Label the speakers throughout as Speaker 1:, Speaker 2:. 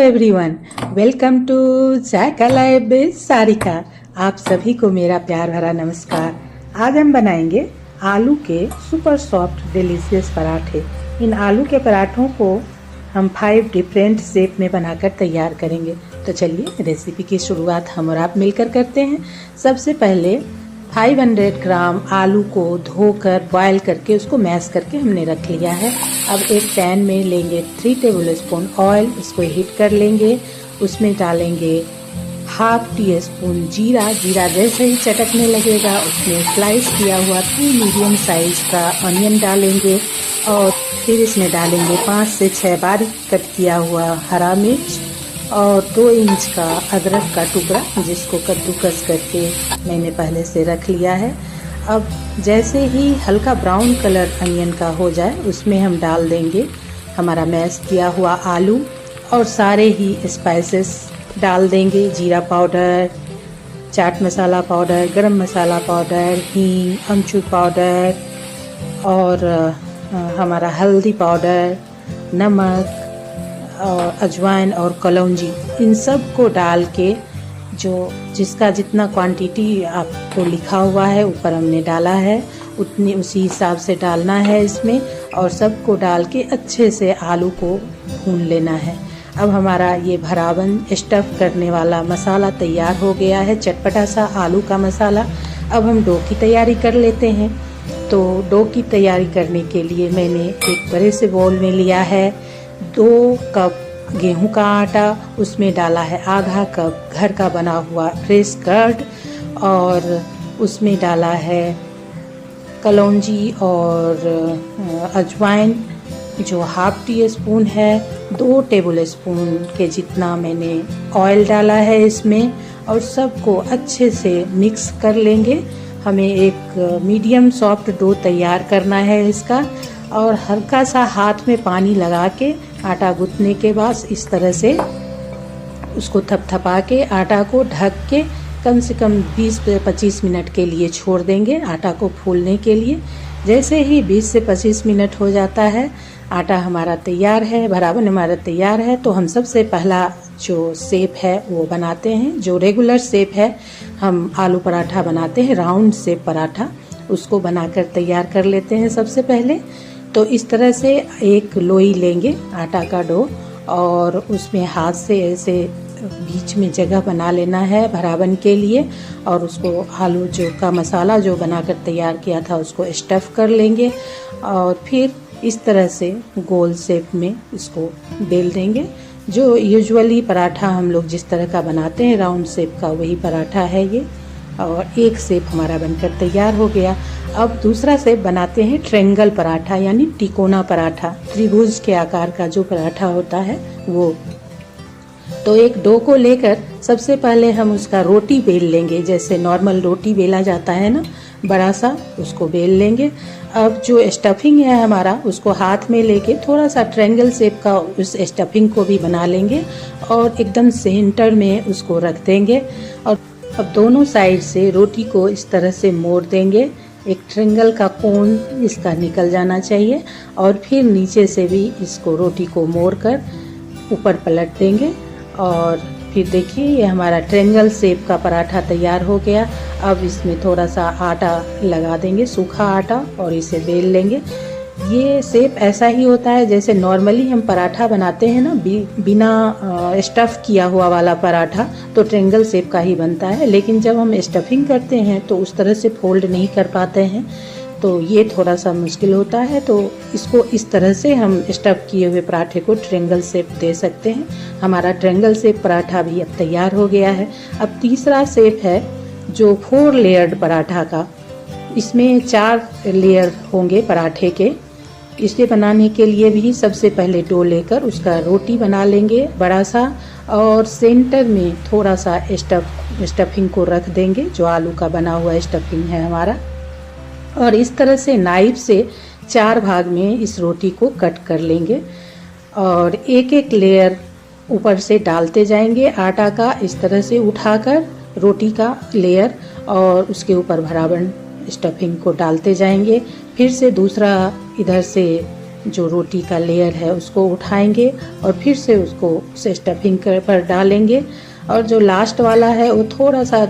Speaker 1: Everyone, welcome to Zaika live with Sarika. आप सभी को मेरा प्यार भरा नमस्कार। आज हम बनाएंगे आलू के सुपर सॉफ्ट डिलीशियस पराठे। इन आलू के पराठों को हम 5 डिफरेंट शेप में बनाकर तैयार करेंगे। तो चलिए रेसिपी की शुरुआत हम और आप मिलकर करते हैं। सबसे पहले 500 ग्राम आलू को धोकर बॉयल करके उसको मैश करके हमने रख लिया है। अब एक पैन में लेंगे 3 टेबलस्पून ऑयल, इसको हीट कर लेंगे। उसमें डालेंगे ½ टीस्पून जीरा। जीरा जैसे ही चटकने लगेगा उसमें स्लाइस किया हुआ 2 मीडियम साइज का अनियन डालेंगे और फिर इसमें डालेंगे 5 से 6 बारीक कट किया हुआ हरा मिर्च और 2 इंच का अदरक का टुकड़ा, जिसको कद्दूकस करके मैंने पहले से रख लिया है। अब जैसे ही हल्का ब्राउन कलर अनियन का हो जाए उसमें हम डाल देंगे हमारा मैश किया हुआ आलू और सारे ही स्पाइसेस डाल देंगे। जीरा पाउडर, चाट मसाला पाउडर, गरम मसाला पाउडर, हींग, अमचूर पाउडर और हमारा हल्दी पाउडर, नमक और अजवाइन और कलौंजी, इन सब को डाल के जिसका जितना क्वांटिटी आपको लिखा हुआ है ऊपर हमने डाला है उसी हिसाब से डालना है इसमें और सबको डाल के अच्छे से आलू को भून लेना है। अब हमारा ये भरावन स्टफ़ करने वाला मसाला तैयार हो गया है, चटपटा सा आलू का मसाला। अब हम डो की तैयारी कर लेते हैं। तो डो की तैयारी करने के लिए मैंने एक बड़े से बाउल में लिया है 2 कप गेहूं का आटा, उसमें डाला है आधा कप घर का बना हुआ फ्रेश कर्ड और उसमें डाला है कलौंजी और अजवाइन जो ½ टीस्पून है। 2 टेबलस्पून के जितना मैंने ऑयल डाला है इसमें और सबको अच्छे से मिक्स कर लेंगे। हमें एक मीडियम सॉफ्ट डो तैयार करना है इसका और हल्का सा हाथ में पानी लगा के आटा गूंथने के बाद इस तरह से उसको थपथपा के आटा को ढक के कम से कम 20 से 25 मिनट के लिए छोड़ देंगे आटा को फूलने के लिए। जैसे ही 20 से 25 मिनट हो जाता है आटा हमारा तैयार है, भरावन हमारा तैयार है। तो हम सबसे पहला जो शेप है वो बनाते हैं। जो रेगुलर शेप है, हम आलू पराठा बनाते हैं, राउंड शेप पराठा, उसको बनाकर तैयार कर लेते हैं सबसे पहले। तो इस तरह से एक लोई लेंगे आटा का डो और उसमें हाथ से ऐसे बीच में जगह बना लेना है भरावन के लिए और उसको आलू का मसाला जो बनाकर तैयार किया था उसको स्टफ़ कर लेंगे और फिर इस तरह से गोल शेप में इसको बेल देंगे। जो यूजुअली पराठा हम लोग जिस तरह का बनाते हैं राउंड शेप का, वही पराठा है ये और एक शेप हमारा बनकर तैयार हो गया। अब दूसरा शेप बनाते हैं ट्रायंगल पराठा यानी तिकोना पराठा, त्रिभुज के आकार का जो पराठा होता है वो। तो एक डो को लेकर सबसे पहले हम उसका रोटी बेल लेंगे, जैसे नॉर्मल रोटी बेला जाता है ना, बड़ा सा, उसको बेल लेंगे। अब जो स्टफिंग है हमारा उसको हाथ में लेके थोड़ा सा ट्रायंगल शेप का उस स्टफिंग को भी बना लेंगे और एकदम सेंटर में उसको रख देंगे और अब दोनों साइड से रोटी को इस तरह से मोड़ देंगे। एक ट्रायंगल का कोन इसका निकल जाना चाहिए और फिर नीचे से भी इसको रोटी को मोड़कर ऊपर पलट देंगे और फिर देखिए ये हमारा ट्रायंगल शेप का पराठा तैयार हो गया। अब इसमें थोड़ा सा आटा लगा देंगे, सूखा आटा, और इसे बेल लेंगे। ये शेप ऐसा ही होता है जैसे नॉर्मली हम पराठा बनाते हैं ना, बिना स्टफ़ किया हुआ वाला पराठा तो ट्रायंगल शेप का ही बनता है, लेकिन जब हम स्टफिंग करते हैं तो उस तरह से फोल्ड नहीं कर पाते हैं, तो ये थोड़ा सा मुश्किल होता है। तो इसको इस तरह से हम स्टफ़ किए हुए पराठे को ट्रायंगल शेप दे सकते हैं। हमारा ट्रायंगल शेप पराठा भी अब तैयार हो गया है। अब तीसरा शेप है जो 4 लेयर्ड पराठा का, इसमें 4 लेयर होंगे पराठे के। इसे बनाने के लिए भी सबसे पहले डो लेकर उसका रोटी बना लेंगे बड़ा सा और सेंटर में थोड़ा सा स्टफिंग को रख देंगे, जो आलू का बना हुआ स्टफिंग है हमारा, और इस तरह से नाइफ से 4 भाग में इस रोटी को कट कर लेंगे और एक एक लेयर ऊपर से डालते जाएंगे आटा का, इस तरह से उठाकर रोटी का लेयर और उसके ऊपर भरावन स्टफिंग को डालते जाएंगे। फिर से दूसरा इधर से जो रोटी का लेयर है उसको उठाएंगे और फिर से उसको स्टफिंग पर डालेंगे। और जो लास्ट वाला है वो थोड़ा सा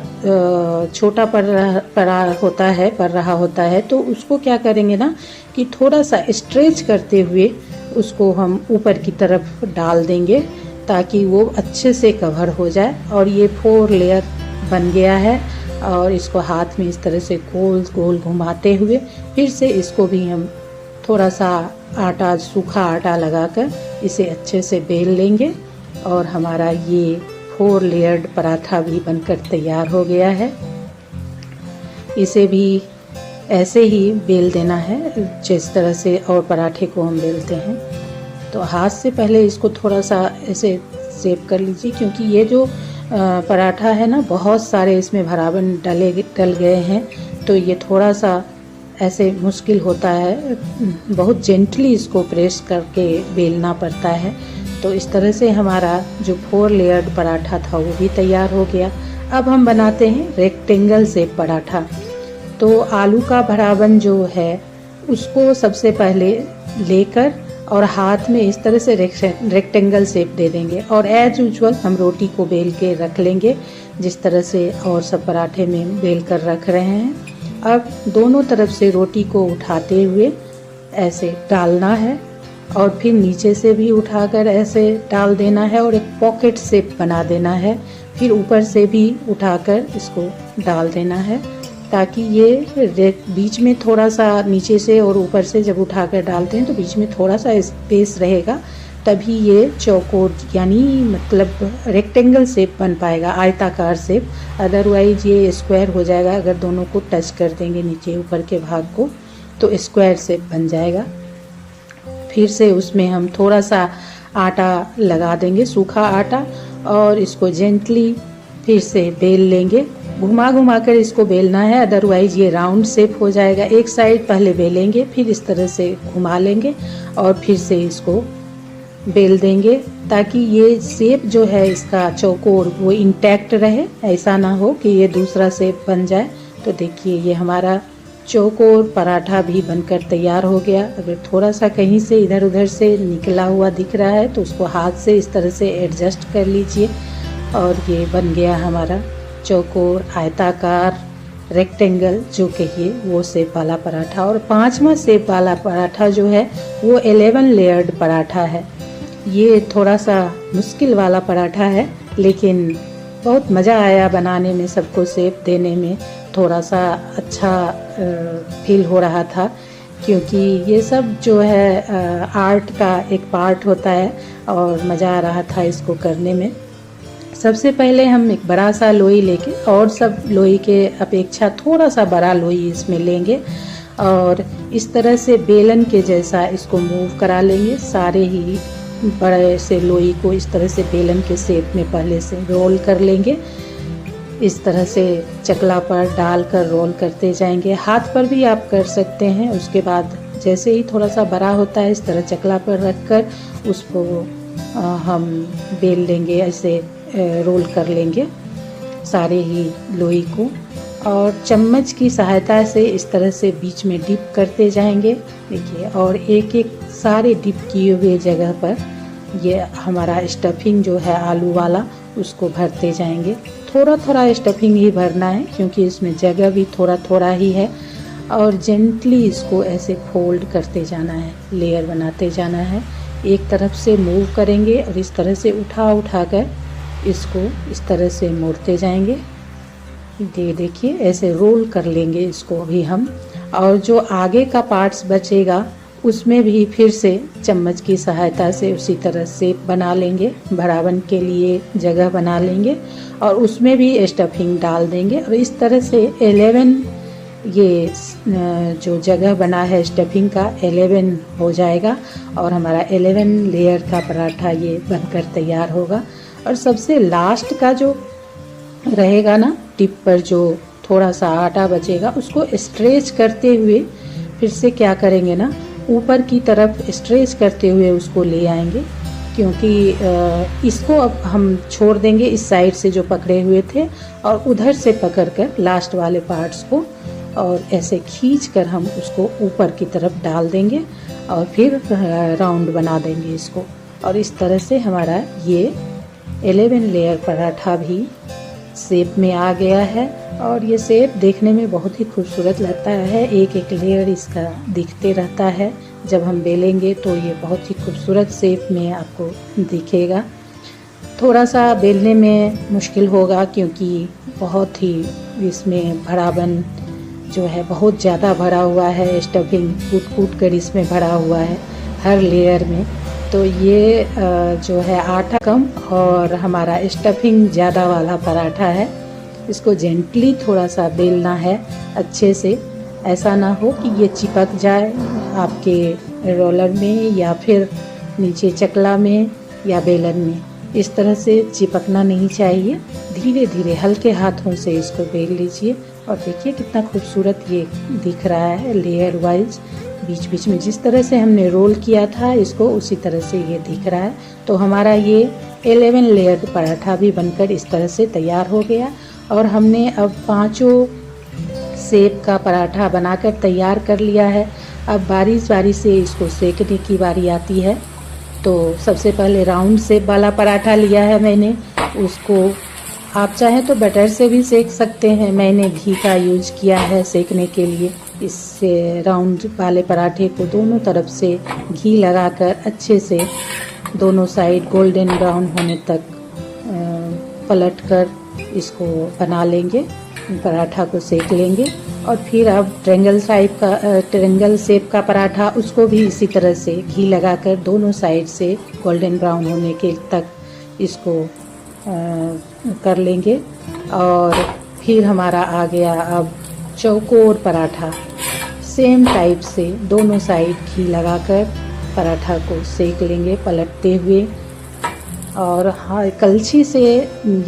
Speaker 1: छोटा पड़ रहा होता है, तो उसको क्या करेंगे ना कि थोड़ा सा स्ट्रेच करते हुए उसको हम ऊपर की तरफ डाल देंगे ताकि वो अच्छे से कवर हो जाए। और ये 4 लेयर बन गया है और इसको हाथ में इस तरह से गोल गोल घुमाते हुए फिर से इसको भी हम थोड़ा सा आटा, सूखा आटा लगाकर इसे अच्छे से बेल लेंगे और हमारा ये 4 लेयर्ड पराठा भी बनकर तैयार हो गया है। इसे भी ऐसे ही बेल देना है जिस तरह से और पराठे को हम बेलते हैं। तो हाथ से पहले इसको थोड़ा सा ऐसे सेव कर लीजिए, क्योंकि ये जो पराठा है ना बहुत सारे इसमें भरावन डल गए हैं, तो ये थोड़ा सा ऐसे मुश्किल होता है, बहुत जेंटली इसको प्रेस करके बेलना पड़ता है। तो इस तरह से हमारा जो 4 लेयर्ड पराठा था वो भी तैयार हो गया। अब हम बनाते हैं रेक्टेंगल शेप पराठा। तो आलू का भरावन जो है उसको सबसे पहले लेकर और हाथ में इस तरह से रेक्टेंगल शेप दे देंगे और एज यूजुअल हम रोटी को बेल के रख लेंगे जिस तरह से और सब पराठे में बेल कर रख रहे हैं। अब दोनों तरफ से रोटी को उठाते हुए ऐसे डालना है और फिर नीचे से भी उठाकर ऐसे डाल देना है और एक पॉकेट शेप बना देना है। फिर ऊपर से भी उठाकर इसको डाल देना है ताकि ये बीच में थोड़ा सा नीचे से और ऊपर से जब उठाकर डालते हैं तो बीच में थोड़ा सा स्पेस रहेगा, तभी ये चौकोर यानी मतलब रेक्टेंगल शेप बन पाएगा, आयताकार शेप। अदरवाइज ये स्क्वायर हो जाएगा। अगर दोनों को टच कर देंगे नीचे ऊपर के भाग को तो स्क्वायर शेप बन जाएगा। फिर से उसमें हम थोड़ा सा आटा लगा देंगे, सूखा आटा, और इसको जेंटली फिर से बेल लेंगे। घुमा घुमा कर इसको बेलना है, अदरवाइज ये राउंड शेप हो जाएगा। एक साइड पहले बेलेंगे, फिर इस तरह से घुमा लेंगे और फिर से इसको बेल देंगे ताकि ये शेप जो है इसका चौकोर वो इंटैक्ट रहे, ऐसा ना हो कि ये दूसरा शेप बन जाए। तो देखिए ये हमारा चौकोर पराठा भी बनकर तैयार हो गया। अगर थोड़ा सा कहीं से इधर उधर से निकला हुआ दिख रहा है तो उसको हाथ से इस तरह से एडजस्ट कर लीजिए और ये बन गया हमारा चौकोर, आयताकार, रेक्टेंगल जो कहिए वो शेप वाला पराठा। और 5वां शेप वाला पराठा जो है वो 11 लेयर्ड पराठा है। ये थोड़ा सा मुश्किल वाला पराठा है लेकिन बहुत मज़ा आया बनाने में, सबको शेप देने में थोड़ा सा अच्छा फील हो रहा था, क्योंकि ये सब जो है आर्ट का एक पार्ट होता है और मज़ा आ रहा था इसको करने में। सबसे पहले हम एक बड़ा सा लोई लेके और सब लोई के अपेक्षा थोड़ा सा बड़ा लोई इसमें लेंगे और इस तरह से बेलन के जैसा इसको मूव करा लेंगे। सारे ही बड़े से लोई को इस तरह से बेलन के शेप में पहले से रोल कर लेंगे। इस तरह से चकला पर डालकर रोल करते जाएंगे। हाथ पर भी आप कर सकते हैं। उसके बाद जैसे ही थोड़ा सा बड़ा होता है इस तरह चकला पर रखकर उसको हम बेल लेंगे, ऐसे रोल कर लेंगे सारे ही लोई को और चम्मच की सहायता से इस तरह से बीच में डिप करते जाएंगे। देखिए, और एक एक सारे डिप किए हुए जगह पर ये हमारा स्टफिंग जो है आलू वाला उसको भरते जाएंगे। थोड़ा थोड़ा स्टफिंग ही भरना है क्योंकि इसमें जगह भी थोड़ा थोड़ा ही है और जेंटली इसको ऐसे फोल्ड करते जाना है, लेयर बनाते जाना है। एक तरफ से मूव करेंगे और इस तरह से उठा कर इसको इस तरह से मोड़ते जाएंगे। देखिए ऐसे रोल कर लेंगे इसको भी हम। और जो आगे का पार्ट्स बचेगा उसमें भी फिर से चम्मच की सहायता से उसी तरह शेप बना लेंगे, भरावन के लिए जगह बना लेंगे और उसमें भी स्टफिंग डाल देंगे और इस तरह से 11 ये जो जगह बना है स्टफिंग का 11 हो जाएगा और हमारा 11 लेयर का पराठा ये बनकर तैयार होगा। और सबसे लास्ट का जो रहेगा ना, टिप पर जो थोड़ा सा आटा बचेगा उसको स्ट्रेच करते हुए फिर से क्या करेंगे ना, ऊपर की तरफ स्ट्रेच करते हुए उसको ले आएंगे, क्योंकि इसको अब हम छोड़ देंगे इस साइड से जो पकड़े हुए थे और उधर से पकड़कर लास्ट वाले पार्ट्स को और ऐसे खींच कर हम उसको ऊपर की तरफ डाल देंगे और फिर राउंड बना देंगे इसको। और इस तरह से हमारा ये 11 लेयर पराठा भी शेप में आ गया है। और ये शेप देखने में बहुत ही खूबसूरत लगता है, एक एक लेयर इसका दिखते रहता है। जब हम बेलेंगे तो ये बहुत ही खूबसूरत शेप में आपको दिखेगा। थोड़ा सा बेलने में मुश्किल होगा क्योंकि बहुत ही इसमें भरावन जो है बहुत ज़्यादा भरा हुआ है, स्टफिंग कूट कूट कर इसमें भरा हुआ है हर लेयर में। तो ये जो है आटा कम और हमारा स्टफिंग ज़्यादा वाला पराठा है। इसको जेंटली थोड़ा सा बेलना है अच्छे से, ऐसा ना हो कि ये चिपक जाए आपके रोलर में या फिर नीचे चकला में या बेलन में। इस तरह से चिपकना नहीं चाहिए। धीरे धीरे हल्के हाथों से इसको बेल लीजिए और देखिए कितना खूबसूरत ये दिख रहा है लेयर वाइज। बीच बीच में जिस तरह से हमने रोल किया था इसको उसी तरह से ये दिख रहा है। तो हमारा ये 11 लेयर पराठा भी बनकर इस तरह से तैयार हो गया। और हमने अब 5 शेप का पराठा बनाकर तैयार कर लिया है। अब बारी बारी से इसको सेकने की बारी आती है। तो सबसे पहले राउंड शेप वाला पराठा लिया है मैंने, उसको आप चाहें तो बटर से भी सेक सकते हैं। मैंने घी का यूज किया है सेकने के लिए। इससे राउंड वाले पराठे को दोनों तरफ से घी लगाकर अच्छे से दोनों साइड गोल्डन ब्राउन होने तक पलटकर इसको बना लेंगे, पराठा को सेक लेंगे। और फिर अब ट्रायंगल शेप का पराठा, उसको भी इसी तरह से घी लगाकर दोनों साइड से गोल्डन ब्राउन होने के तक इसको कर लेंगे। और फिर हमारा आ गया अब चौकोर पराठा। सेम टाइप से दोनों साइड घी लगाकर पराठा को सेक लेंगे पलटते हुए। और हाँ, कलछी से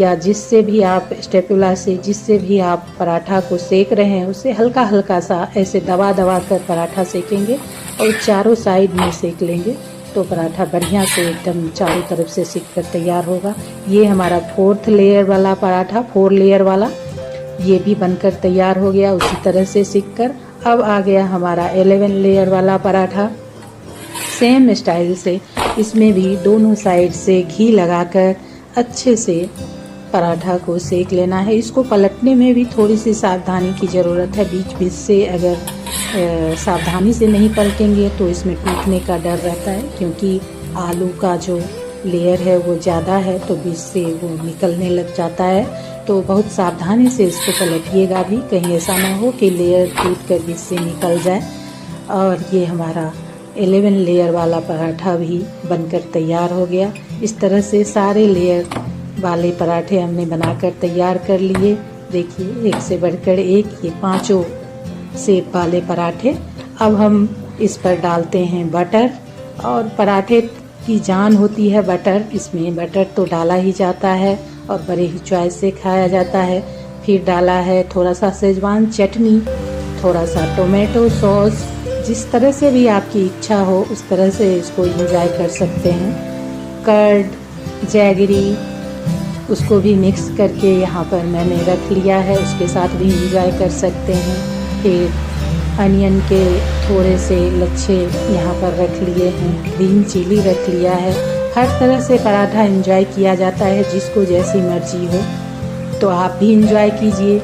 Speaker 1: या जिससे भी आप स्टेपुला से जिससे भी आप पराठा को सेक रहे हैं उससे हल्का हल्का सा ऐसे दबा दबा कर पराठा सेकेंगे और चारों साइड में सेक लेंगे तो पराठा बढ़िया से एकदम चारों तरफ से सिक कर तैयार होगा। ये हमारा 4th लेयर वाला पराठा, 4 लेयर वाला, ये भी बनकर तैयार हो गया उसी तरह से सिक कर। अब आ गया हमारा 11 लेयर वाला पराठा। सेम स्टाइल से इसमें भी दोनों साइड से घी लगाकर अच्छे से पराठा को सेक लेना है। इसको पलटने में भी थोड़ी सी सावधानी की ज़रूरत है। बीच बीच से अगर सावधानी से नहीं पलटेंगे तो इसमें टूटने का डर रहता है, क्योंकि आलू का जो लेयर है वो ज़्यादा है तो बीच से वो निकलने लग जाता है। तो बहुत सावधानी से इसको पलटिएगा भी, कहीं ऐसा ना हो कि लेयर टूट कर बीच से निकल जाए। और ये हमारा 11 लेयर वाला पराठा भी बनकर तैयार हो गया। इस तरह से सारे लेयर वाले पराठे हमने बनाकर तैयार कर लिए। देखिए एक से बढ़कर एक ये 5 शेप वाले पराठे। अब हम इस पर डालते हैं बटर। और पराठे की जान होती है बटर, इसमें बटर तो डाला ही जाता है और बड़े ही चॉइस से खाया जाता है। फिर डाला है थोड़ा सा शेजवान चटनी, थोड़ा सा टोमेटो सॉस, जिस तरह से भी आपकी इच्छा हो उस तरह से इसको एंजॉय कर सकते हैं। कर्ड, जैगरी, उसको भी मिक्स करके यहाँ पर मैंने रख लिया है, उसके साथ भी एंजॉय कर सकते हैं। फिर अनियन के थोड़े से लच्छे यहाँ पर रख लिए हैं, ग्रीन चिली रख लिया है। हर तरह से पराठा एंजॉय किया जाता है, जिसको जैसी मर्जी हो। तो आप भी एंजॉय कीजिए।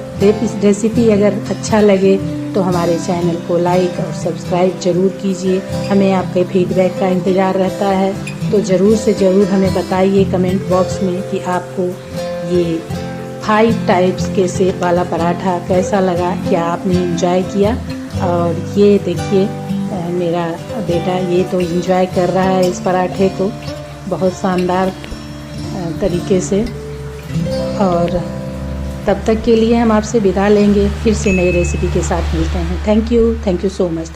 Speaker 1: रेसिपी अगर अच्छा लगे तो हमारे चैनल को लाइक और सब्सक्राइब ज़रूर कीजिए। हमें आपके फीडबैक का इंतज़ार रहता है, तो ज़रूर से ज़रूर हमें बताइए कमेंट बॉक्स में कि आपको ये 5 टाइप्स के शेप वाला पराठा कैसा लगा, क्या आपने एंजॉय किया। और ये देखिए मेरा बेटा ये तो एंजॉय कर रहा है इस पराठे को बहुत शानदार तरीके से। और तब तक के लिए हम आपसे विदा लेंगे, फिर से नई रेसिपी के साथ मिलते हैं। Thank you so much.